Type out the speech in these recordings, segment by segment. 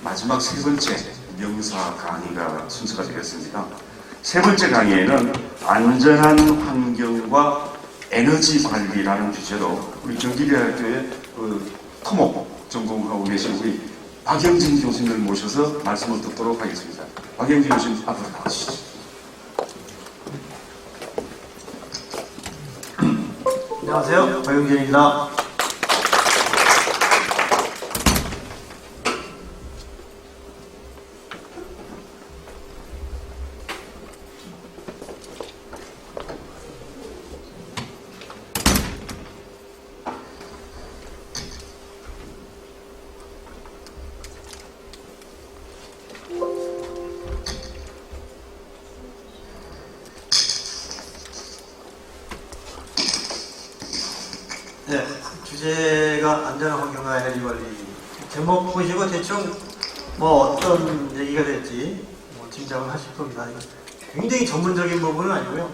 마지막 세 번째 명사 강의가 순서가 되겠습니다. 세 번째 강의에는 안전한 환경과 에너지 관리라는 주제로 우리 경기대학교의 토목 전공하고 계신 우리 박영진 교수님을 모셔서 말씀을 듣도록 하겠습니다. 박영진 교수님 앞으로 나와주시죠. 안녕하세요. 박영진입니다. 네, 주제가 안전한 환경과 에너지 관리. 제목 보시고 대충 뭐 어떤 얘기가 될지 짐작을 하실 겁니다. 굉장히 전문적인 부분은 아니고요.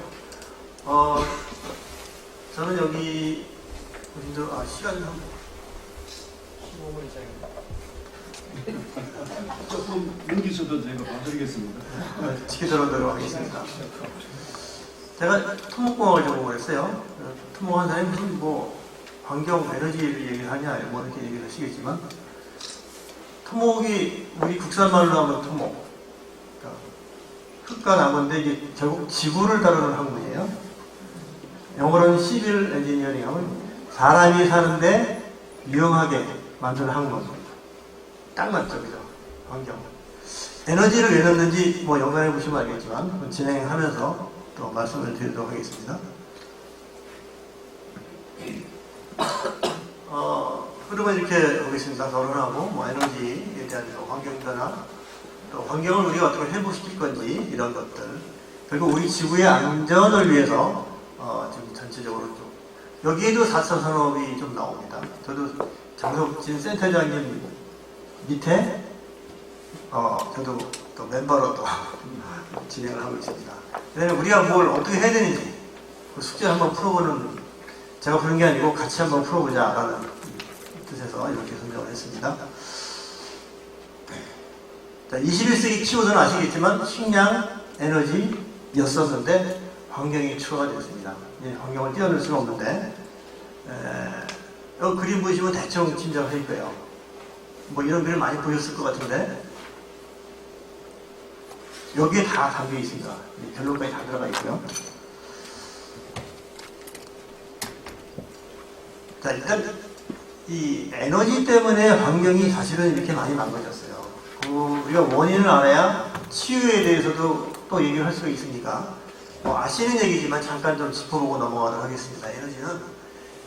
저는 여기 시간이 한 15분 이상입니다. 조금 넘기셔도 제가 봐드리겠습니다. 지켜들어도록 하겠습니다. 제가 토목공학을 전공을 했어요. 토목한 사람이 무슨 환경 에너지를 얘기하냐 이렇게 얘기를 하시겠지만, 토목이 우리 국산말로 하면 토목, 그러니까 흙과 나무인데 이게 결국 지구를 다루는 학문이에요. 영어로는 시빌 엔지니어링 하면 사람이 사는데 유용하게 만드는 학문. 딱 맞죠, 그죠? 환경. 에너지를 왜 넣는지 영상에 보시면 알겠지만 진행하면서 또 말씀을 드리도록 하겠습니다. 흐름은 이렇게 보겠습니다. 거론하고 에너지에 대한 환경 변화, 또 환경을 우리가 어떻게 회복시킬 건지 이런 것들, 그리고 우리 지구의 안전을 위해서 지금 전체적으로 좀 여기에도 4차 산업이 좀 나옵니다. 저도 장석진 센터장님 밑에 저도 또 멤버로 또 진행을 하고 있습니다. 그다음에 우리가 뭘 어떻게 해야 되는지 그 숙제를 한번 풀어보는, 제가 부른 게 아니고 같이 한번 풀어보자라는 뜻에서 이렇게 선정을 했습니다. 자, 21세기 키워드는 아시겠지만 식량, 에너지였었는데 환경이 추가가 됐습니다. 환경을 뛰어넘을 수가 없는데, 여기 그림 보시면 대충 짐작하실 거예요. 이런 그림 많이 보셨을 것 같은데 여기에 다 담겨 있습니다. 결론까지 다 들어가 있고요. 자, 일단 이 에너지 때문에 환경이 사실은 이렇게 많이 망가졌어요. 우리가 원인을 알아야 치유에 대해서도 또 얘기를 할 수가 있으니까 아시는 얘기지만 잠깐 좀 짚어보고 넘어가도록 하겠습니다. 에너지는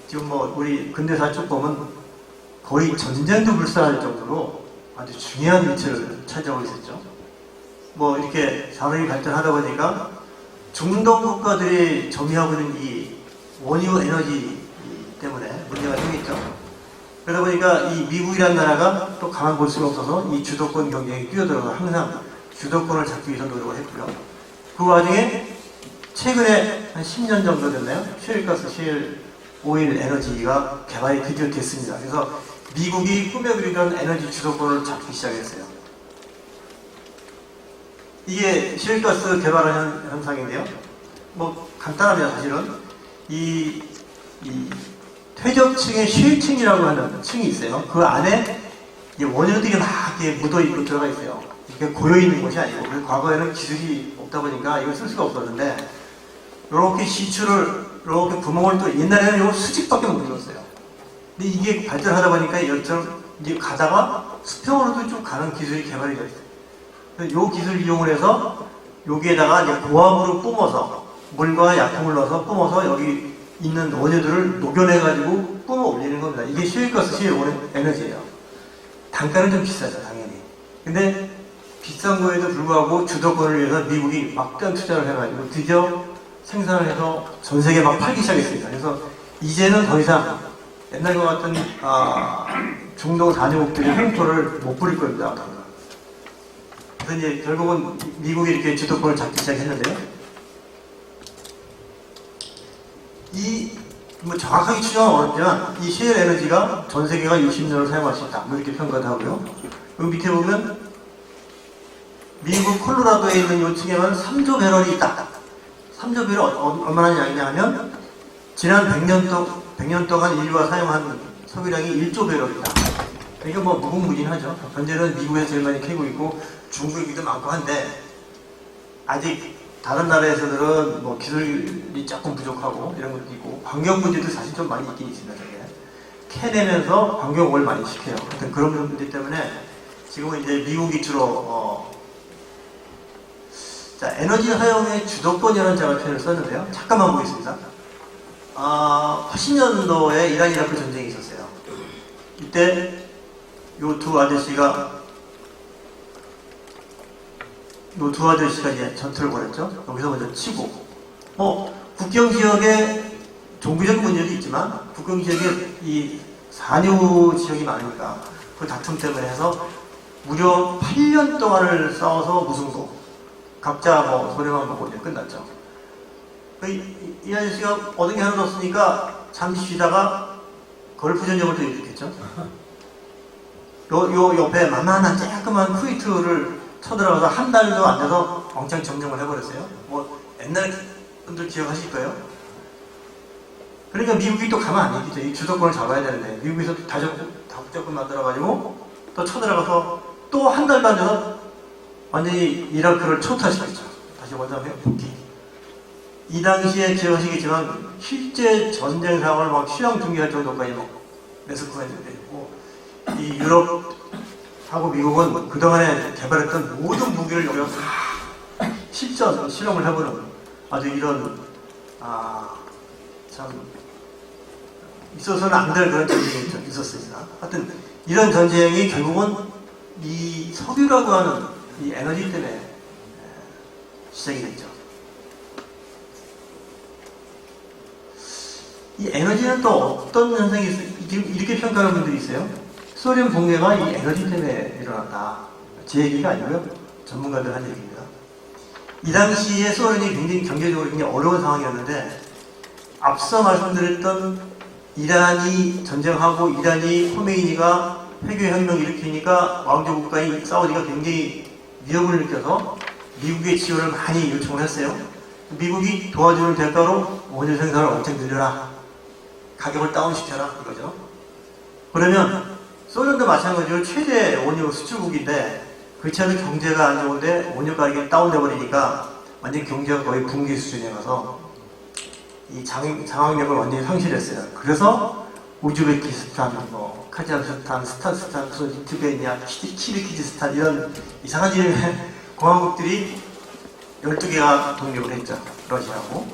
지금 우리 근대사 쭉 보면 거의 전쟁도 불사할 정도로 아주 중요한 위치를 차지하고 있었죠. 이렇게 산업이 발전하다 보니까 중동 국가들이 점유하고 있는 이 원유 에너지 때문에 문제가 생겼죠. 그러다 보니까 이 미국이라는 나라가 또 가만 볼 수가 없어서 이 주도권 경쟁에 뛰어들어서 항상 주도권을 잡기 위해서 노력을 했고요. 그 와중에 최근에 한 10년 정도 됐나요? 셰일가스, 셰일 오일 에너지가 개발이 드디어 됐습니다. 그래서 미국이 꾸며그리던 에너지 주도권을 잡기 시작했어요. 이게 셰일가스 개발하는 현상인데요. 간단합니다. 사실은 이 퇴적층의 셰일층이라고 하는 층이 있어요. 그 안에 원유들이 막 이렇게 묻어있고 들어가 있어요. 이게 고여있는 것이 아니고, 과거에는 기술이 없다 보니까 이걸 쓸 수가 없었는데, 이렇게 시추를, 이렇게 구멍을 또, 옛날에는 이거 수직밖에 못 눌렀어요. 근데 이게 발전하다 보니까 열처럼 이제 가다가 수평으로도 좀 가는 기술이 개발이 됐어요. 이 기술을 이용을 해서 여기에다가 이제 고압으로 뿜어서, 물과 약품을 넣어서 뿜어서 여기 있는 원유들을 녹여내가지고 뿜어 올리는 겁니다. 이게 셰일가스, 셰일 에너지예요. 단가는 좀 비싸죠, 당연히. 근데 비싼 거에도 불구하고 주도권을 위해서 미국이 막대한 투자를 해가지고 드디어 생산을 해서 전 세계에 막 팔기 시작했습니다. 그래서 이제는 더 이상 옛날과 같은 중동 단유국들이 횡포를 못 부릴 겁니다. 그래서 이제 결국은 미국이 이렇게 주도권을 잡기 시작했는데요. 이 뭐 정확하게 추정은 어렵지만 이 셰일 에너지가 전 세계가 60년을 사용할 수 있다. 뭐 이렇게 평가도 하고요. 여기 밑에 보면 미국 콜로라도에 있는 요층에만 3조 배럴이 있다. 3조 배럴 얼마나 양이냐 하면 지난 100년 동안 인류가 사용한 석유량이 1조 배럴이다. 그러니까 뭐 무궁무진하죠. 현재는 미국에서 제일 많이 캐고 있고 중국에도 많고 한데 아직 다른 나라에서는 뭐 기술이 조금 부족하고 이런 것도 있고 환경 문제도 사실 좀 많이 있긴 있습니다. 저게 캐내면서 환경 오염을 많이 시켜요. 하여튼 그런 문제 때문에 지금은 이제 미국이 주로 자, 에너지 사용의 주도권이라는 제가 표현을 썼는데요. 잠깐만 보겠습니다. 80년도에 이란 이라크 전쟁이 있었어요. 이때 요 두 아저씨가 이제 전투를 벌였죠. 여기서 먼저 치고 국경 지역에 종교적 문제도 있지만 국경 지역에 이 산유 지역이 많으니까 그 다툼 때문에 해서 무려 8년 동안을 싸워서 무승부. 각자 뭐 손해만 보고 이제 끝났죠. 이 아저씨가 얻은 게 하나도 없으니까 잠시 쉬다가 걸프 전쟁을 또 일으켰죠. 요 옆에 만만한 조그만 쿠웨이트를 쳐들어가서 한 달도 안 돼서 왕창 점령을 해버렸어요. 뭐 옛날 분들 기억하실 거예요? 그러니까 미국이 또 가만 안 있겠죠. 이 주도권을 잡아야 되는데 미국에서 다국적군 만들어가지고 또 쳐들어가서 또 한 달도 안 돼서 완전히 이라크를 초토화시켰죠. 다시 원상 복귀. 이 당시에 기억하시겠지만 실제 전쟁 상황을 막 실황 중계할 정도까지 막 메스크가 있는데 이 유럽하고 미국은 그동안에 개발했던 모든 무기를 여기서 다 실험을 해보는 아주 이런 참 있어서는 안 될 그런 전쟁이 있었습니다. 하여튼 이런 전쟁이 결국은 이 석유라고 하는 이 에너지 때문에 시작이 됐죠. 이 에너지는 또 어떤 현상이 있어요? 지금 이렇게 평가하는 분들이 있어요. 소련 붕괴가 이 에너지 때문에 일어났다. 제 얘기가 아니고요. 전문가들 한 얘기입니다. 이 당시에 소련이 굉장히 경제적으로 굉장히 어려운 상황이었는데 앞서 말씀드렸던 이란이 전쟁하고 이란이 khomeini가 회교혁명 일으키니까 왕조 국가인 사우디가 굉장히 위협을 느껴서 미국의 지원을 많이 요청을 했어요. 미국이 도와주는 대가로 원유 생산을 엄청 늘려라. 가격을 다운시켜라 이거죠. 그러면 소련도 마찬가지로 최대 원유 수출국인데 그렇지 않은 경제가 안 좋은데 원유 가격이 다운돼 버리니까 완전 경제가 거의 붕괴 수준에 가서 이 장악력을 완전히 상실했어요. 그래서 우즈베키스탄, 카자흐스탄, 스탄스탄, 리투베니아, 키르기즈스탄 이런 이상한 이름의 공화국들이 12개가 독립을 했죠. 러시아하고.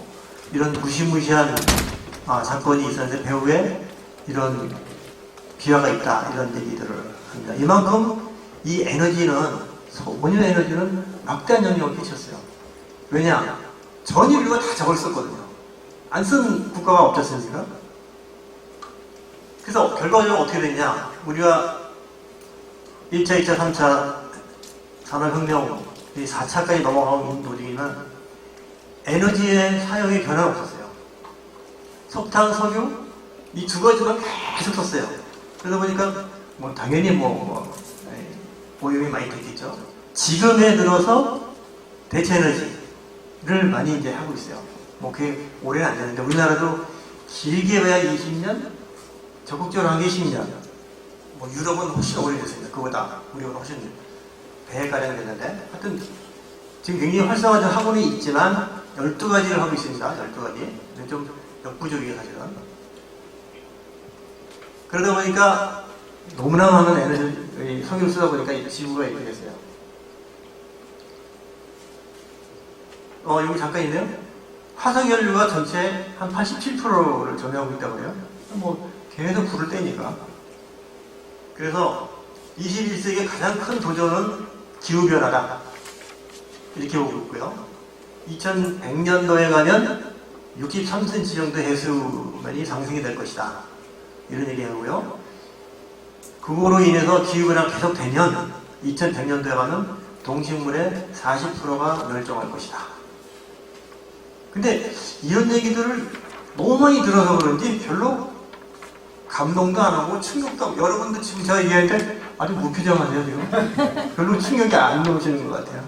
이런 무시무시한 사건이 있었는데 배후에 이런 비화가 있다 이런 얘기들을 합니다. 이만큼 이 에너지는 원유 에너지는 막대한 영향을 끼쳤어요. 왜냐? 전 인류가 다 저걸 썼거든요. 안 쓴 국가가 없지 않습니까? 그래서 결과적으로 어떻게 됐냐? 우리가 1차, 2차, 3차 산업혁명 4차까지 넘어가고 있는 도중이면 에너지의 사용의 변화가 없었어요. 석탄, 석유 이 두 가지만 계속 썼어요. 그러다 보니까 당연히 오염이 많이 됐겠죠. 지금에 들어서 대체 에너지를 많이 이제 하고 있어요. 그게 오래는 안 되는데 우리나라도 길게 봐야 20년, 적극적으로 한 게 10년. 유럽은 훨씬 오래됐습니다. 그보다 우리보다 훨씬 배가량 됐는데 하여튼 지금 굉장히 활성화된 학원이 있지만 12가지를 하고 있습니다. 12가지. 좀 역부족이에요 사실은. 그러다 보니까 너무나 많은 에너지, 석유를 쓰다 보니까 이 지구가 이렇게 됐어요. 여기 잠깐 있네요. 화석연료가 전체 한 87%를 점유하고 있다고 해요. 계속 불을 떼니까. 그래서 21세기의 가장 큰 도전은 기후변화다. 이렇게 보고 있고요. 2100년도에 가면 63cm 정도 해수면이 상승이 될 것이다. 이런 얘기하고요. 그거로 인해서 기후변화가 계속 되면 2100년도에 가면 동식물의 40%가 멸종할 것이다. 근데 이런 얘기들을 너무 많이 들어서 그런지 별로 감동도 안 하고 충격도 하고, 여러분도 지금 제가 얘기할 때 아주 무표정하세요 지금. 별로 충격이 안 오시는 것 같아요.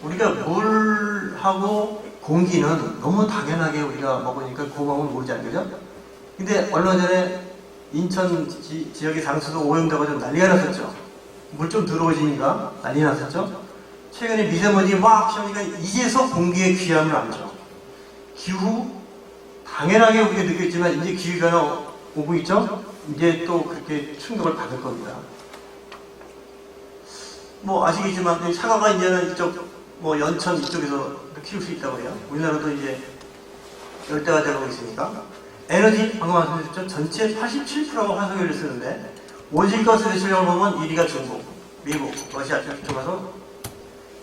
우리가 물하고 공기는 너무 당연하게 우리가 먹으니까 고마움을 모르지 않겠죠? 근데 얼마 전에 인천 지역의 상수도 오염되고 좀 난리가 났었죠. 물 좀 들어오시니까 난리 났었죠. 최근에 미세먼지 막 시험이니까 이제서 공기의 귀함을 알죠. 기후 당연하게 우리가 느꼈지만 이제 기후변화 오고 있죠. 이제 또 그렇게 충격을 받을 겁니다. 뭐 아시겠지만 사과가 이제는 이쪽 뭐 연천 이쪽에서 키울 수 있다고 해요. 우리나라도 이제 열대가 되고 있으니까. 에너지 방금 말씀드렸죠. 전체 87%가 화석연료를 쓰는데 온실가스 배출량을 보면 1위가 중국, 미국, 러시아 쪽에서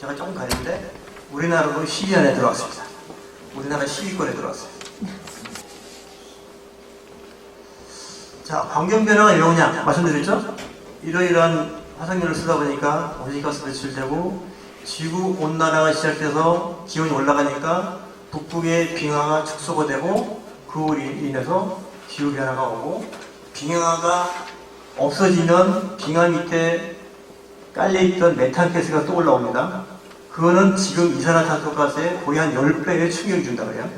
제가 조금 가는데 우리나라도 10위 안에 들어왔습니다. 우리나라 10위권에 들어왔어요. 자, 환경변화가 왜 오냐 말씀드렸죠? 이러이러한 화석연료를 쓰다 보니까 온실가스 배출되고 지구온난화가 시작돼서 기온이 올라가니까 북극의 빙하가 축소가 되고 그로 인해서 기후변화가 오고, 빙하가 없어지면 빙하 밑에 깔려있던 메탄가스가 또 올라옵니다. 그거는 지금 이산화탄소 가스의 거의 한 10배의 충격을 준다고 해요.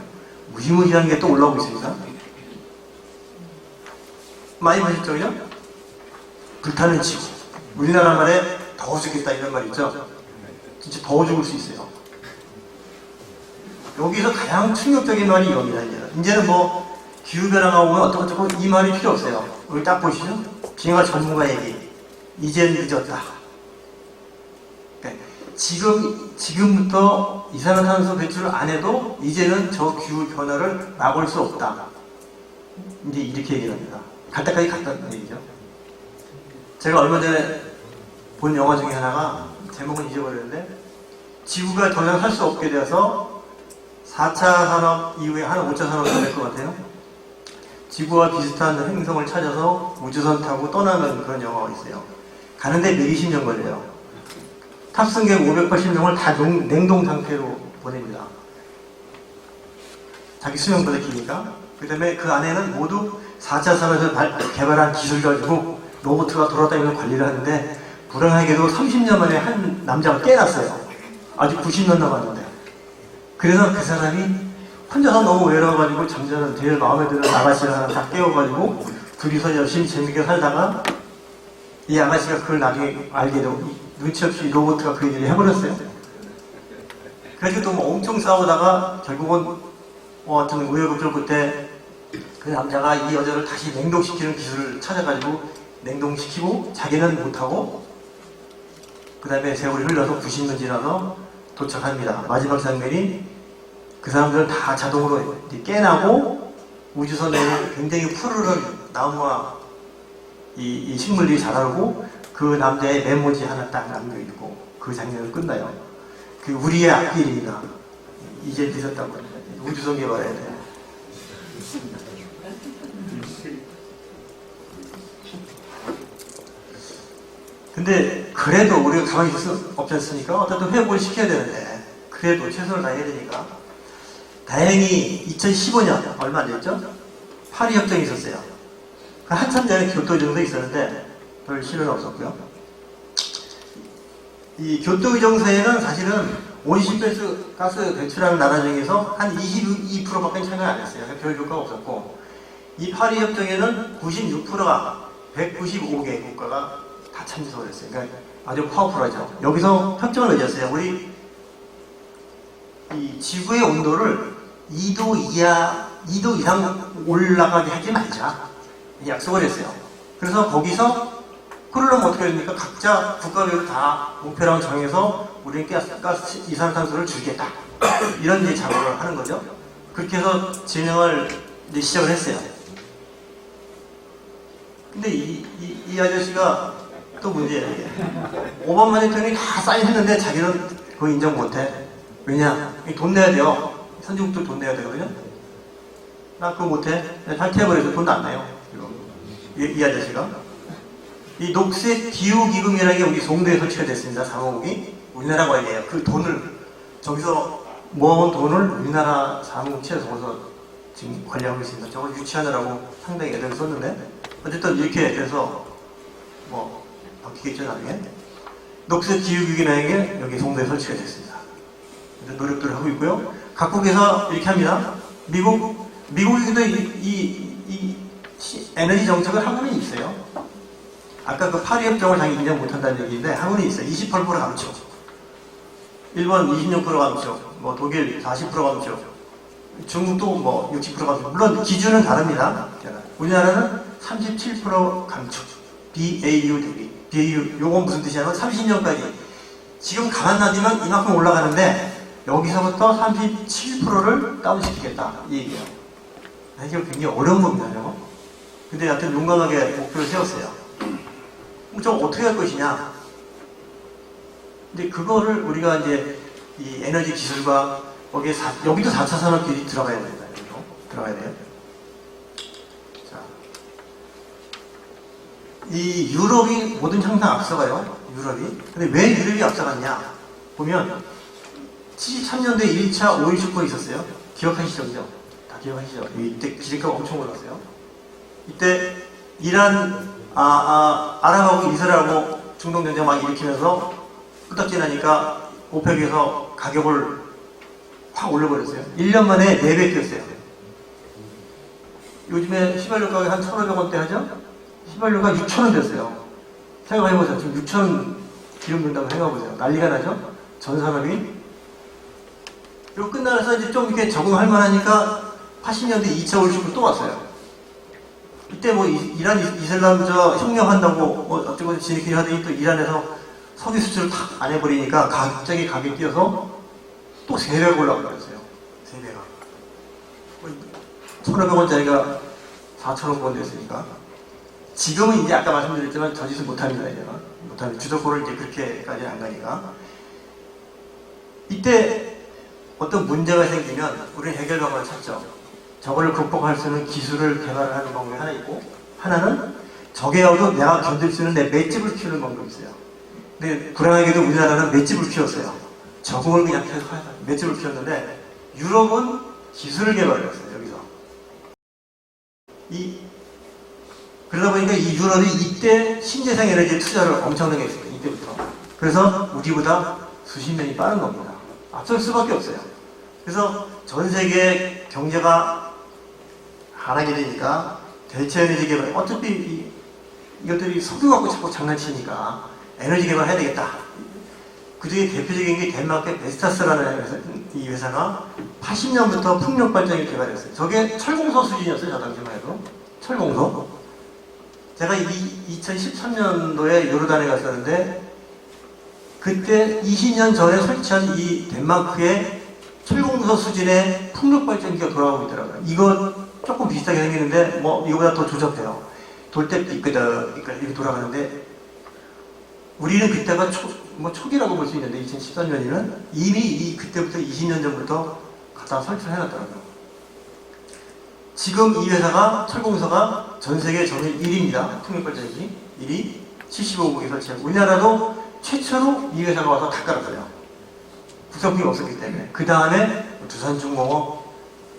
무지무지한 게 또 올라오고 있습니다. 많이 보셨죠, 그죠? 불타는 지구. 우리나라 말에 더워 죽겠다 이런 말 있죠? 진짜 더워 죽을 수 있어요. 여기서 가장 충격적인 말이 이겁니다. 이제는 뭐 기후변화가 오면 어떡하고 이 말이 필요 없어요. 여기 딱 보시죠. 빙하 전문가 얘기. 이젠 늦었다. 그러니까 지금부터 이산화탄소 배출을 안 해도 이제는 저 기후변화를 막을 수 없다. 이제 이렇게 얘기를 합니다. 갈 때까지 갔다는 얘기죠. 제가 얼마 전에 본 영화 중에 하나가 제목은 잊어버렸는데, 지구가 더 이상 살 수 없게 되어서 4차 산업 이후에 한 5차 산업이 될 것 같아요. 지구와 비슷한 행성을 찾아서 우주선 타고 떠나는 그런 영화가 있어요. 가는데 120년 걸려요. 탑승객 580명을 다 냉동 상태로 보냅니다. 자기 수명보다 기니까. 그 다음에 그 안에는 모두 4차 산업에서 개발한 기술 가지고 로봇가 돌아다니면서 관리를 하는데, 불행하게도 30년 만에 한 남자가 깨났어요. 아직 90년 남았는데. 그래서 그 사람이 혼자서 너무 외로워가지고 잠자는 제일 마음에 드는 아가씨를 하나 다 깨워가지고 둘이서 열심히 재밌게 살다가 이 아가씨가 그걸 나중에 알게 되고 눈치 없이 로봇가 그 일을 해버렸어요. 그래서 또 뭐 엄청 싸우다가 결국은 하여튼 우여곡절 끝에 그 남자가 이 여자를 다시 냉동시키는 기술을 찾아가지고 냉동시키고 자기는 못하고, 그 다음에 세월이 흘러서 90년 지나서 도착합니다. 마지막 장면이 그 사람들은 다 자동으로 깨나고 우주선에 굉장히 푸르른 나무와 이 식물들이 자라고 그 남자의 메모지 하나 딱 남겨있고 그 장면은 끝나요. 그 우리의 앞길이다. 이제 늦었다고 합니다. 우주선 개발해야 돼요. 근데 그래도 우리가 가만히 있을 수 없지 않습니까? 어쨌든 회복을 시켜야 되는데 그래도 최선을 다해야 되니까 다행히 2015년 얼마 안 됐죠? 파리 협정이 있었어요. 그 한참 전에 교토 정도 있었는데 별 실효는 없었고요. 이 교토 의정서에는 사실은 온실가스 배출하는 나라 중에서 한 22%밖에 참여 안 했어요. 별 효과가 없었고, 이 파리 협정에는 96%가 195개 국가가 다 참석을 했어요. 그러니까 아주 파워풀하죠. 여기서 협정을 맺었어요. 우리 이 지구의 온도를 2도 이상 올라가게 하지 말자. 약속을 했어요. 그래서 거기서 그러려면 어떻게 해야 됩니까? 각자 국가별로 다 목표랑 정해서 우리는 가스 이산화탄소를 줄이겠다. 이런 이제 작업을 하는 거죠. 그렇게 해서 진행을 이제 시작을 했어요. 근데 이 아저씨가 또 문제예요. 이게. 오바마 대통령이 다 사인했는데 자기는 그거 인정 못해. 왜냐? 돈 내야 돼요. 선진국들 돈 내야 되거든요. 나 그거 못해. 탈퇴해버려서 돈도 안 나요. 이 아저씨가. 이 녹색 기후기금이라는 게 우리 송도에 설치가 됐습니다. 상호국이. 우리나라 관리예요. 그 돈을 저기서 모아온 돈을 우리나라 사무국채에 적어서 지금 관리하고 있습니다. 저거 유치하느라고 상당히 애를 썼는데 어쨌든 이렇게 돼서 뭐 바뀌겠죠 나중에. 녹색 기후위기나에게 여기 송도에 설치가 됐습니다. 노력들을 하고 있고요. 각국에서 이렇게 합니다. 미국에도 이 에너지 정책을 하고는 있어요. 아까 그 파리협정을 자기 인정 못한다는 얘기인데 하고는 있어요. 28% 감축. 일본 26% 감축. 뭐 독일 40% 감축. 중국도 뭐 60% 감축. 물론 기준은 다릅니다. 우리나라는 37% 감축. BAU 대비. BAU 요건 무슨 뜻이냐면 30년까지 지금 가만 놔두면 이만큼 올라가는데 여기서부터 37%를 다운시키겠다 이 얘기예요. 이게 굉장히 어려운 겁니다. 저거. 근데 하여튼 용감하게 목표를 세웠어요. 그럼 저 어떻게 할 것이냐? 근데 그거를 우리가 이제 이 에너지 기술과 거기에 여기도 4차 산업 기술이 들어가야 됩니다. 여기도 들어가야 돼요. 자, 이 유럽이 모든 항상 앞서가요. 유럽이. 근데 왜 유럽이 앞서갔냐? 보면 73년도에 1차 오일 슈퍼 있었어요. 기억하시죠? 그죠? 다 기억하시죠? 이때 기름값 엄청 올랐어요. 이때 이란, 아랍하고 이스라엘하고 중동 전쟁 막 일으키면서 후딱지 나니까 오펙에서 가격을 확 올려버렸어요. 1년 만에 4배 뛰었어요. 요즘에 휘발유 가격이 한 1,500원대 하죠? 휘발유가 6,000원 됐어요. 생각해보세요. 지금 6,000원 기름 든다고 생각해보세요. 난리가 나죠? 전 산업이. 그리고 끝나서 이제 좀 이렇게 적응할 만하니까 80년대 2차 올슈퍼 또 왔어요. 이때 뭐 이란 이슬람저 혁명한다고 뭐 어쩌고 지네끼리 하더니 또 이란에서 석유 수출을 탁 안 해버리니까 갑자기 가격이 뛰어서 또 3배가 올라버렸어요. 3배가. 1,500원짜리가 4,000원 됐으니까. 지금은 이제 아까 말씀드렸지만 저 짓을 못합니다. 이제 못합니다. 주도권을 이제 그렇게까지는 안 가니까. 이때 어떤 문제가 생기면 우리는 해결 방법을 찾죠. 저거를 극복할 수 있는 기술을 개발을 하는 방법이 하나 있고, 하나는 적에어도 내가 견딜 수 있는 내 맷집을 키우는 방법이 있어요. 근데 불행하게도 우리나라는 맷집을 키웠어요. 적응을 그냥 계속 해서 맷집을 키웠는데 유럽은 기술을 개발했어요. 여기서. 그러다 보니까 이 유럽이 이때 신재생 에너지에 투자를 엄청나게 했어요. 이때부터. 그래서 우리보다 수십 년이 빠른 겁니다. 앞설 수밖에 없어요. 그래서 전 세계 경제가 하락이 되니까 대체 에너지 개발, 어차피 이것들이 석유 갖고 자꾸 장난치니까 에너지 개발을 해야 되겠다. 그 중에 대표적인 게 덴마크의 베스타스라는 이 회사가 80년부터 풍력 발전기 개발했어요. 저게 철공소 수준이었어요. 저 당시만 해도. 철공소. 제가 2013년도에 요르단에 갔었는데 그때 20년 전에 설치한 이 덴마크의 철공소 수준의 풍력 발전기가 돌아가고 있더라고요. 이거 조금 비슷하게 생기는데 뭐 이거보다 더 조잡해요. 돌 때 삐끄덕 이렇게 돌아가는데 우리는 그때가 초기라고 볼 수 있는데 2013년이면 이미 그때부터 20년 전부터 갖다 설치를 해놨더라고요. 지금 이 회사가 철공소가 전 세계 점유율 1위입니다. 풍력발전기 1위 75국에 설치하고 우리나라도 최초로 이 회사가 와서 다 깔았어요. 국산품이 없었기 때문에. 그 다음에 두산중공업,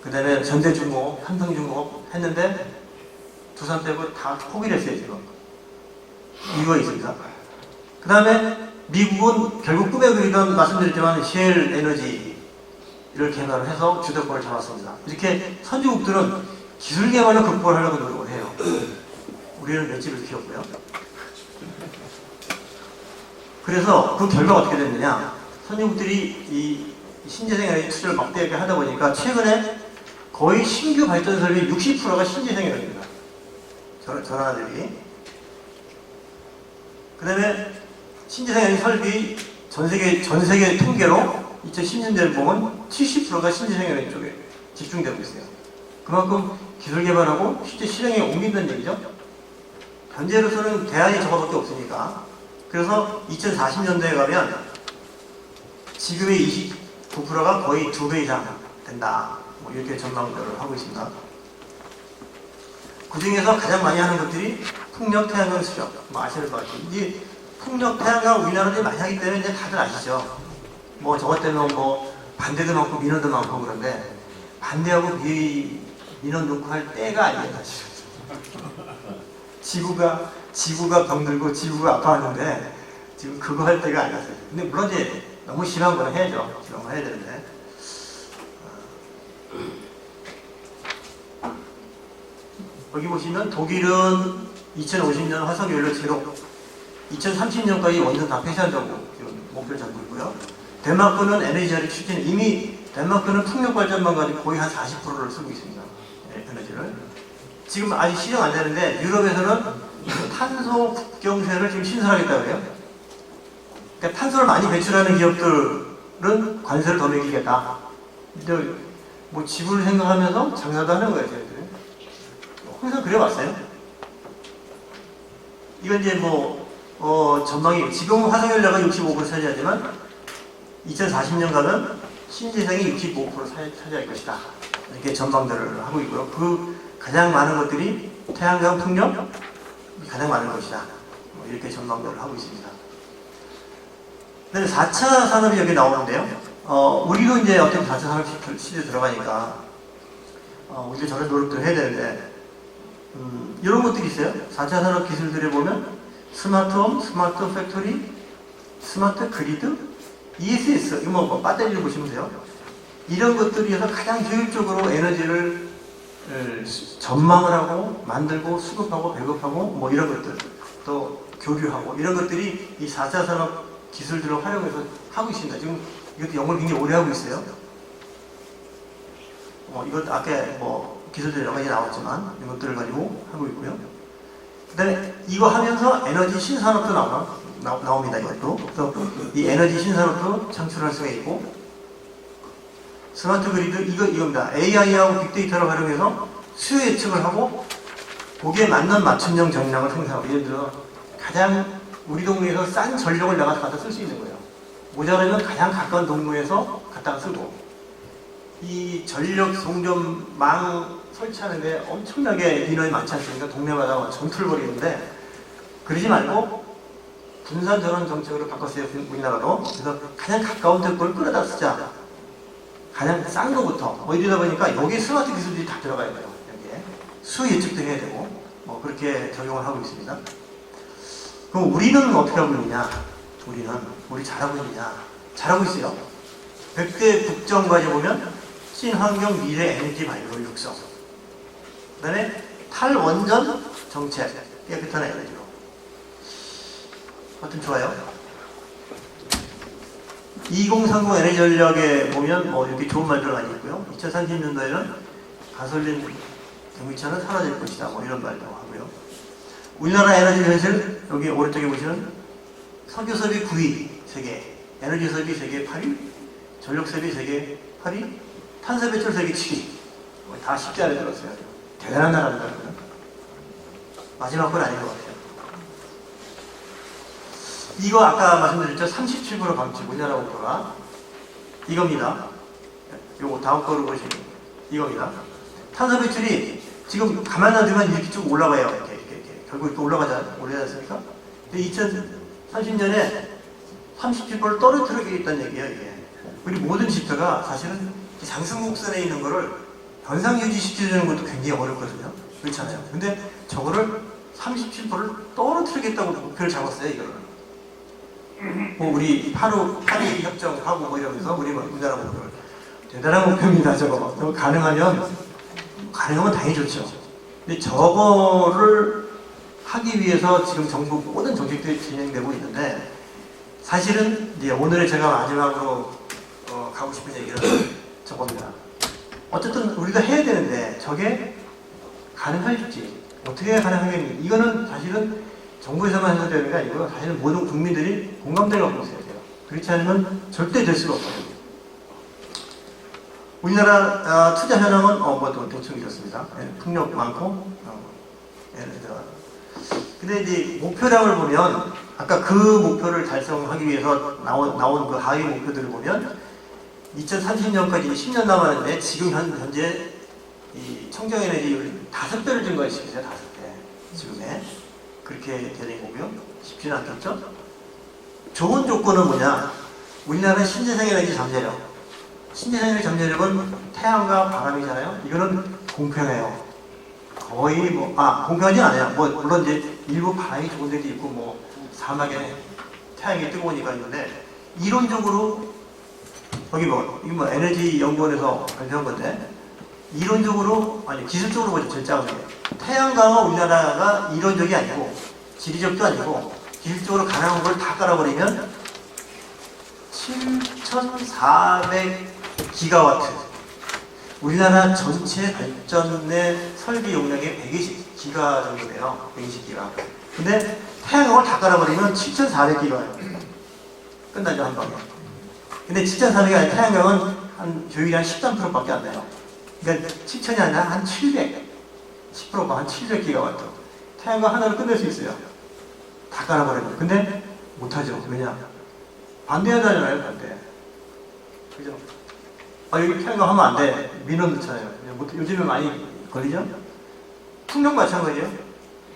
그 다음에 전대중공업, 삼성중공업 했는데 두산 빼고 다 포기를 했어요 지금. 이유가 있습니다. 그 다음에 미국은 결국 꿈에 그리던 말씀드렸지만 쉘 에너지를 개발을 해서 주도권을 잡았습니다. 이렇게 선진국들은 기술 개발로 극복을 하려고 노력을 해요. 우리는 맷집을 키웠고요. 그래서 그 결과가 어떻게 됐느냐. 선진국들이 이 신재생 에너지 투자를 막대하게 하다 보니까 최근에 거의 신규 발전 설비 60%가 신재생 에너지입니다. 전화들이. 그 다음에 신재생 에너지 설비 전 세계 통계로 2010년대를 보면 70%가 신재생 에너지 쪽에 집중되고 있어요. 그만큼 기술 개발하고 실제 실행에 옮긴다는 얘기죠. 현재로서는 대안이 저거밖에 없으니까. 그래서 2040년대에 가면 지금의 29%가 거의 2배 이상 된다. 뭐 이렇게 전망을 하고 있습니다. 그 중에서 가장 많이 하는 것들이 풍력, 태양광 수력. 뭐 아시는 것 같아요. 이제 풍력, 태양광 우리나라들이 많이 하기 때문에 이제 다들 아시죠. 뭐 저것 때문에 뭐 반대도 많고 민원도 많고 그런데 반대하고 민원 놓고 할 때가 아니에요 사실. 지구가 병들고 지구가 아파하는데 지금 그거 할 때가 아니었어요. 근데 물론 이제 너무 심한 건 해야죠. 심한 건 해야 되는데. 여기 보시면 독일은 2050년 화석연료 제로, 2030년까지 완전 다 폐쇄한다고 지금 목표를 잡고 있고요. 덴마크는 에너지자리 추진, 이미 덴마크는 풍력 발전만 가지고 거의 한 40%를 쓰고 있습니다. 에너지를. 지금 아직 시정 안 되는데 유럽에서는 탄소 국경세를 지금 신설하겠다고 해요. 그러니까 탄소를 많이 배출하는 기업들은 관세를 더 매기겠다. 근데 뭐 지구를 생각하면서 장사도 하는 거예요, 저희들이. 항상 그래왔어요. 이건 이제 전망이, 지금 화석연료가 65% 차지하지만 2040년 가면 신재생이 65% 차지할 것이다. 이렇게 전망들을 하고 있고요. 그 가장 많은 것들이 태양광 풍력이 가장 많은 것이다. 이렇게 전망들을 하고 있습니다. 그다음에 4차 산업이 여기 나오는데요. 우리도 이제 어떤 4차 산업 시대에 들어가니까 우리가 저런 노력도 해야 되는데 이런 것들이 있어요. 4차 산업 기술들에 보면 스마트홈, 스마트 팩토리, 스마트 그리드, ESS, 이거 뭐 배터리를 보시면 돼요. 이런 것들이 해서 가장 효율적으로 에너지를 전망을 하고 만들고 수급하고 배급하고 뭐 이런 것들 또 교류하고 이런 것들이 이 4차 산업 기술들을 활용해서 하고 있습니다. 지금 이것도 연구를 굉장히 오래 하고 있어요. 이것도 아까 기술들이 여러 가지 나왔지만 이것들을 가지고 하고 있고요. 그 다음에 이거 하면서 에너지 신산업도 나옵니다. 이것도. 그래서 이 에너지 신산업도 창출할 수가 있고, 스마트 그리드, 이겁니다. AI하고 빅데이터를 활용해서 수요 예측을 하고, 거기에 맞는 맞춤형 전략을 생산하고, 예를 들어, 가장 우리 동네에서 싼 전력을 내가 갖다 쓸 수 있는 거예요. 모자라면 가장 가까운 동네에서 갖다가 쓰고, 이 전력 송전망 설치하는데 엄청나게 인원이 많지 않습니까? 동네마다 전투를 벌이는데, 그러지 말고 분산 전원 정책으로 바꿨어요. 우리나라도. 그래서 가장 가까운 데 걸 끌어다 쓰자. 가장 싼 거부터. 이러다 보니까 여기에 스마트 기술들이 다 들어가야 돼요. 여기에 수 예측도 해야 되고 그렇게 적용을 하고 있습니다. 그럼 우리는 어떻게 하고 있느냐? 우리 잘하고 있느냐? 잘하고 있어요. 100대 국정과제 보면 친환경 미래 에너지 바이오 육성, 그 다음에 탈원전 정책, 깨끗한 에너지로. 하여튼 좋아요. 2030 에너지 전략에 보면 이렇게 좋은 말들 많이 있고요. 2030년도에는 가솔린 경유차는 사라질 것이다. 이런 말도 하고요. 우리나라 에너지 현실, 여기 오른쪽에 보시면 석유 소비 9위 세계, 에너지 소비 세계 8위, 전력 소비 세계 8위, 탄소 배출 세계 7위. 다 10자리에 들었어요. 대단한 나라입니다. 마지막 건 아닌 것 같아요. 이거 아까 말씀드렸죠. 37% 방치, 우리나라 목표가 이겁니다. 요거 다음 거로 보시면 이겁니다. 탄소 배출이 지금 가만 놔두면 이렇게 쭉 올라가요. 이렇게. 결국 이렇게 올라가지 않습니까? 근데 2030년에 37%를 떨어뜨리겠다는 얘기예요, 이게. 우리 모든 지표가 사실은 장승곡선에 있는 거를 변상 유지시켜주는 것도 굉장히 어렵거든요. 그렇잖아요. 근데 저거를 37%를 떨어뜨리겠다고 목표를 잡았어요, 이거를. 우리 파리 협정하고 이러면서 우리나라 목표를. 대단한 목표입니다, 저거. 가능하면 당연히 좋죠. 근데 저거를 하기 위해서 지금 정부 모든 정책들이 진행되고 있는데, 사실은 이제 오늘의 제가 마지막으로 가고 싶은 얘기는 저겁니다. 어쨌든 우리가 해야 되는데 저게 가능할지 어떻게 가능하겠니? 이거는 사실은 정부에서만 해서 되는 게 아니고 사실은 모든 국민들이 공감대를 갖고 있어야 돼요. 그렇지 않으면 절대 될 수가 없어요. 우리나라 투자 현황은 또 대충 이렇습니다. 풍력 많고 근데 이제 목표량을 보면 아까 그 목표를 달성하기 위해서 나온 그 하위 목표들을 보면 2030년까지 10년 남았는데 지금 현재 이 청정에너지율 5배를 증가시키세요. 5배 지금에 그렇게 되는 거고요. 쉽지는 않겠죠. 좋은 조건은 뭐냐? 우리나라는 신재생 에너지 잠재력 신재생에너지 잠재력은 태양과 바람이잖아요. 이거는 공평해요. 거의 공평하진 않아요. 물론 이제 일부 바람이 좋은 데도 있고 사막에 태양이 뜨거우니까 있는데, 이론적으로 거기 이거 에너지 연구원에서 발표한 건데, 이론적으로 기술적으로 보죠. 제일 작은 게 태양광은 우리나라가 이론적이 아니고 지리적도 아니고 기술적으로 가능한 걸 다 깔아버리면 7,400기가와트, 우리나라 전체 발전의 설비 용량의 120기가 정도 돼요. 120기가. 근데 태양광을 다 깔아버리면 7,400기가예요. 끝나죠, 한 방에. 근데 7,400이 아니라 태양광은 조율이 한 13%밖에 안 돼요. 그러니까 7,000이 아니라 한 700, 10%가 한 700기가와트. 태양광 하나를 끝낼 수 있어요. 다 깔아버려요. 근데 못하죠. 왜냐? 반대하잖아요, 반대. 그죠? 여기 태양광 하면 안 돼. 민원 넣잖아요. 요즘에 많이 걸리죠? 풍력 마찬가지예요.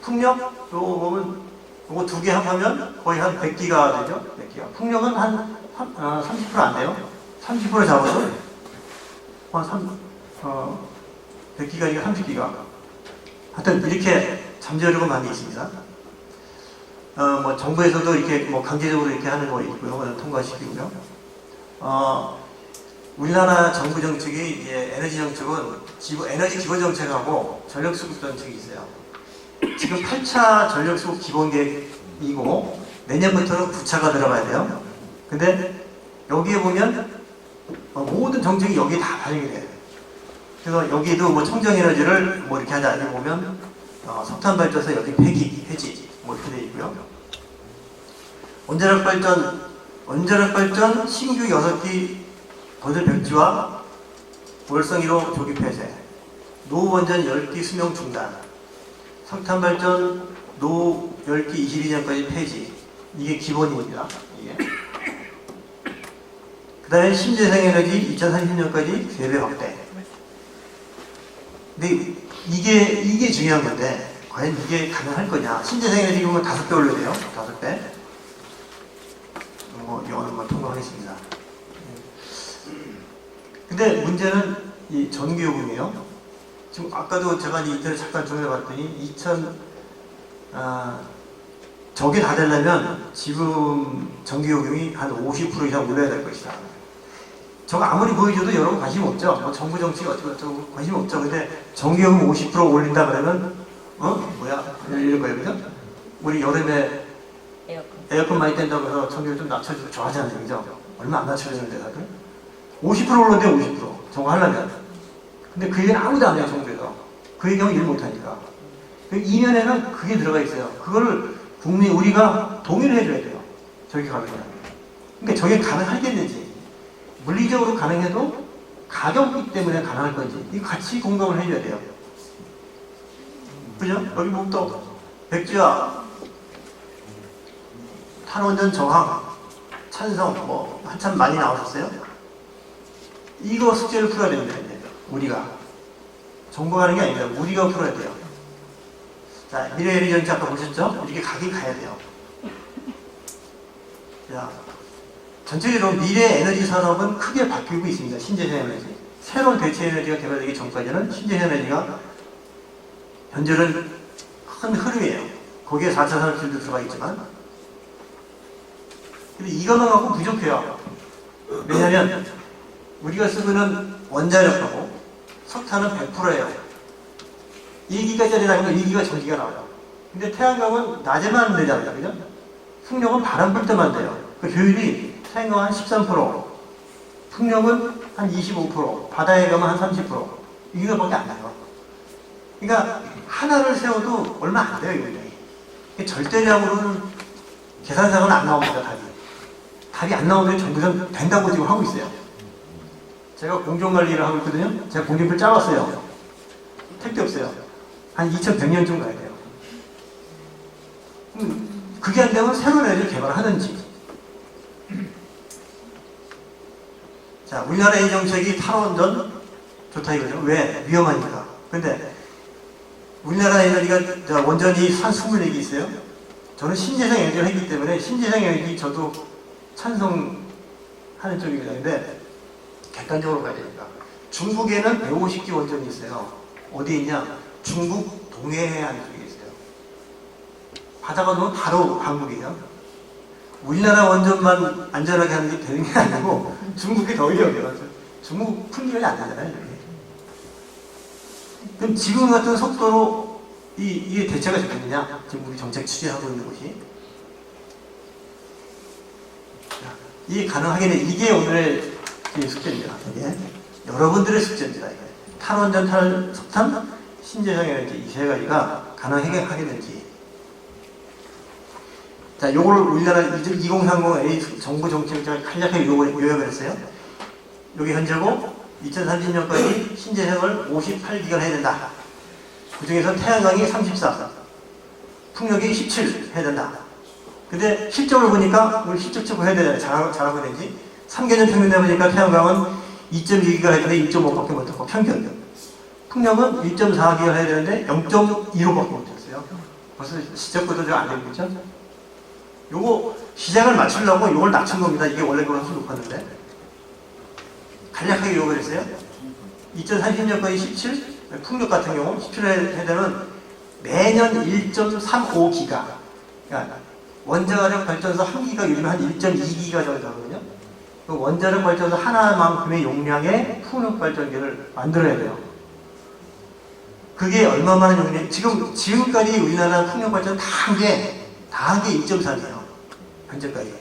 풍력, 요거 보면, 요거 두 개 합하면 거의 한 100기가 되죠? 100기가. 풍력은 한 30% 안 돼요. 30% 잡아도 한 100기가니까 30기가. 하여튼 이렇게 잠재력은 많이 있습니다. 정부에서도 이렇게 강제적으로 이렇게 하는 거 있고요. 통과시키고요. 우리나라 정부 정책이 이제 에너지 정책은 에너지 기본 정책하고 전력 수급 정책이 있어요. 지금 8차 전력 수급 기본 계획이고 내년부터는 9차가 들어가야 돼요. 근데 여기에 보면 모든 정책이 여기에 다 반영이 돼요. 그래서 여기도 청정 에너지를 이렇게 하자. 여기 보면 석탄 발전소 여기 폐기, 폐지 이렇게 돼 있고요. 원자력 발전 신규 6기 거들 백지와 월성 1호 조기 폐쇄, 노후 원전 10기 수명 중단, 석탄 발전 노후 10기 22년까지 폐지. 이게 기본입니다. 그 다음에 신재생 에너지 2030년까지 3배 확대. 근데 이게 중요한 건데, 과연 이게 가능할 거냐? 신재생 에너지 보면 5배 올려야 돼요. 5배. 이거는 통과하겠습니다. 근데 문제는 이 전기요금이에요. 지금 아까도 제가 인터넷 잠깐 조회해봤더니 저게 다 되려면 지금 전기요금이 한 50% 이상 올라야 될 것이다. 저거 아무리 보여줘도 여러분 관심 없죠. 정부 정책이 어쩌고 관심 없죠. 근데 전기요금 50% 올린다 그러면 이럴 거예요, 그죠? 우리 여름에 에어컨 많이 뗀다고 해서 전기요금 좀 낮춰주고 좋아하잖아요, 그죠? 얼마 안 낮춰주는데 다들 50% 올랐는데 50% 저거 하려면. 근데 그 얘기는 아무도 안 해요, 정부에서. 그 얘기하면 일 못하니까. 그 이면에는 그게 들어가 있어요. 그거를 우리가 동의를 해줘야 돼요. 저게 가능해요. 그러니까 저게 가능하겠는지, 물리적으로 가능해도 가격이기 때문에 가능할 건지, 이거 같이 공감을 해줘야 돼요. 그죠? 여기 보면 또 백지화, 탈원전 저항, 찬성, 한참 많이 나왔었어요. 이거 숙제를 풀어야 됩니다, 이제. 우리가. 정부가 하는 게 아닙니다. 우리가 풀어야 돼요. 자, 미래에너지 정책 아까 보셨죠? 이렇게 가긴 가야 돼요. 자, 전체적으로 미래 에너지 산업은 크게 바뀌고 있습니다. 신재생 에너지. 새로운 대체 에너지가 개발되기 전까지는 신재생 에너지가 현재는 큰 흐름이에요. 거기에 4차 산업실도 들어가 있지만. 근데 이것만 갖고 부족해요. 왜냐하면 우리가 쓰고는 원자력하고 석탄은 100%예요. 1기가짜리라는 건 1기가 전기가 나와요. 근데 태양광은 낮에만 되잖아요. 그죠? 풍력은 바람 불 때만 돼요. 그 효율이 태양광은 한 13%, 풍력은 한 25%, 바다에 가면 한 30%. 이거밖에 안 나요. 그러니까 하나를 세워도 얼마 안 돼요, 이거. 절대량으로는 계산상은 안 나옵니다, 답이. 답이 안 나오면 정부에서는 된다고 지금 하고 있어요. 제가 공정관리를 하고 있거든요. 제가 공정표를 짜봤어요. 택도 없어요. 한 2100년쯤 가야 돼요. 그게 안 되면 새로운 에너지를 개발하든지. 자, 우리나라 이 정책이 탈원전 좋다 이거죠. 왜? 위험하니까. 근데 우리나라 에너지가 원전이 한 24개 있어요. 저는 신재생 에너지를 했기 때문에 신재생 에너지 저도 찬성하는 쪽입니다. 근데 객관적으로 봐야 되니까. 중국에는 150기 원전이 있어요. 어디 있냐? 중국 동해안 쪽에 있어요. 바다가 놓으면 바로 한국이에요. 우리나라 원전만 안전하게 하는 게 되는 게 아니고 중국이 더 위험해요. 중국 풍경이 안 되잖아요. 여기. 그럼 지금 같은 속도로 이게 대체가 되겠느냐? 지금 우리 정책 취재하고 있는 곳이. 이게 가능하겠네. 이게 오늘의 숙제입니다. 이게 여러분들의 숙제입니다. 이게. 탈원전, 탈석탄, 신재생 에너지 이 세 가지가 가능하겠는지. 자, 요걸 우리나라 2030A 정부 정책을 간략하게 요약을 했어요. 여기 현재고 2030년까지 신재생을 58기가 해야 된다. 그 중에서 태양광이 34, 풍력이 17 해야 된다. 근데 실적을 보니까 우리 실적적으로 해야 되잖아요. 잘하고 있는지. 3개년 평균 내보니까 태양광은 2.2기가 해야 되는데 1.5밖에 못했고 평균. 풍력은 1.4기가 해야 되는데 0.15밖에 못했어요. 벌써 시작부터 좀 안 되고 있죠? 요거 시장을 맞추려고 요걸 낮춘 겁니다. 이게 원래 그런 수 높았는데. 간략하게 요걸 했어요. 2030년까지 17, 풍력 같은 경우 17을 해야 되면 매년 1.35기가. 그러니까 원자력 발전소 한 기가 요즘 한 1.2기가 정도 하거든요. 그 원자력 발전소 하나만큼의 용량의 풍력 발전기를 만들어야 돼요. 그게 얼마만한 용량? 지금까지 우리나라 풍력 발전 다 한 게 1.3이에요. 현재까지.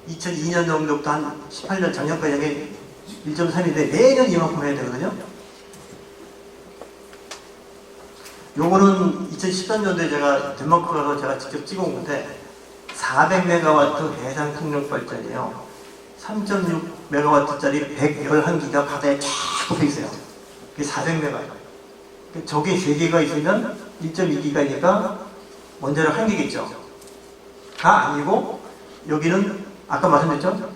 2002년 정도부터 한 18년 작년까지 한게 1.3인데 매년 이만큼 해야 되거든요. 요거는 2013년도에 제가 덴마크 가서 제가 직접 찍어온 건데 400메가와트 해상 풍력 발전이에요. 3.6메가와트짜리 111기가 바다에 쫙 꼽혀 있어요. 그게 400메가예요. 저게 3개가 있으면 1.2기가니까 원자력 1기겠죠. 가 아니고 여기는 아까 말씀드렸죠?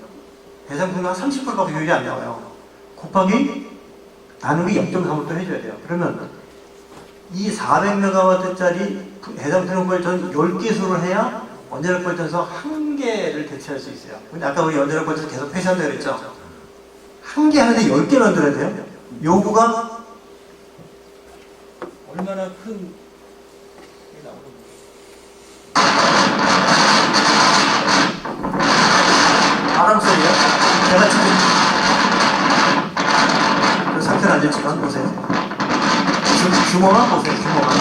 해상 풍력 한 30%밖에 효율이 안 나와요. 곱하기 나누기 0.3을 또 해줘야 돼요. 그러면 이 400메가와트짜리 해상 풍력 발전 10개수를 해야 원자력 발전소 1개를 대체할 수 있어요. 근데 아까 우리 원자력 발전소 계속 폐쇄한다고 그랬죠? 1개 하는데 10개 만들어야 돼요. 요구가 얼마나 큰 바람 소리요? 제가 지금 그 상태는 안 좋지만 보세요. 규모만 보세요. 규모만.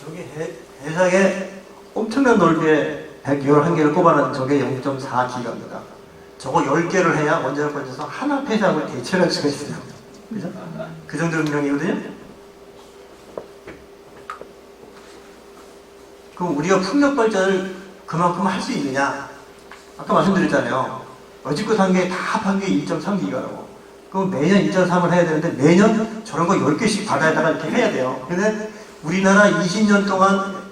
여기 해상에 엄청난 넓이에 111개를 꼽아놓은 저게 0.4기가입니다. 저거 10개를 해야 원자력 발전소 하나 폐쇄하고 대체할 수가 있어요. 그죠? 그 정도 능력이거든요? 그럼 우리가 풍력 발전을 그만큼 할 수 있느냐? 아까 말씀드렸잖아요. 여지껏 한 게 다 합한 게 1.3기가라고. 그럼 매년 1.3을 해야 되는데 매년 저런 거 10개씩 바다에다가 이렇게 해야 돼요. 근데 우리나라 20년 동안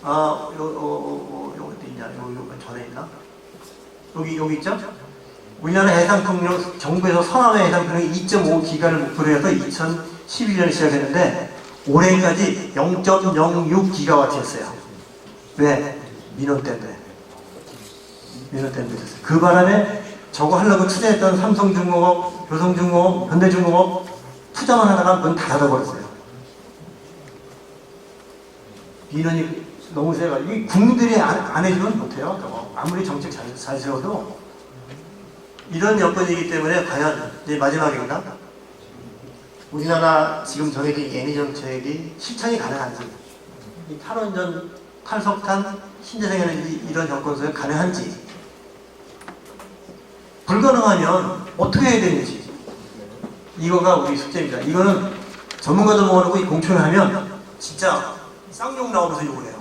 어디 있냐? 요 전에 있나? 여기 있죠? 우리나라 해상풍력 정부에서 서남해 해상풍력이 2.5기가를 목표로 해서 2011년에 시작했는데 올해까지 0.06기가와트였어요. 왜? 민원 때문에. 민원 때문에 됐어요. 그 바람에 저거 하려고 투자했던 삼성중공업, 효성중공업, 현대중공업 투자만 하다가 문 닫아버렸어요. 민원이 너무 세가지고 이 국민들이 안 해주면 못해요. 저거. 아무리 정책 잘 세워도 이런 여건이기 때문에 과연 이제 마지막입니다. 우리나라 지금 정해진 에너지 정책이 실천이 가능한지, 이 탈원전, 탈석탄, 신재생 에너지 이런 여건 속에 가능한지, 불가능하면 어떻게 해야 되는지, 이거가 우리 숙제입니다. 이거는 전문가도 모르고 이 공천을 하면 진짜 쌍욕 나오면서 욕을 해요.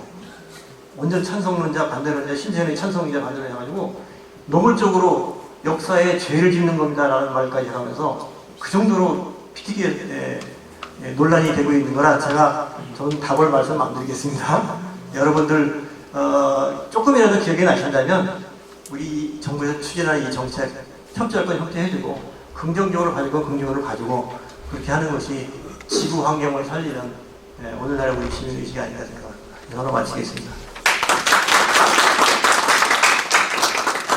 원전 찬성론자, 반대론자, 신재생에너지 찬성론자, 반대론자 해가지고 노골적으로 역사에 죄를 짓는 겁니다라는 말까지 하면서 그 정도로 피튀기에 논란이 되고 있는 거라 저는 답을 말씀 안 드리겠습니다. 여러분들 조금이라도 기억이 나신다면 우리 정부에서 추진하는 이 정책 협조할 건 협조해주고 긍정적으로 가지고 긍정적으로 가지고 그렇게 하는 것이 지구 환경을 살리는 오늘날의 우리 시민의식이 아닌가 생각합니다. 이걸로 마치겠습니다.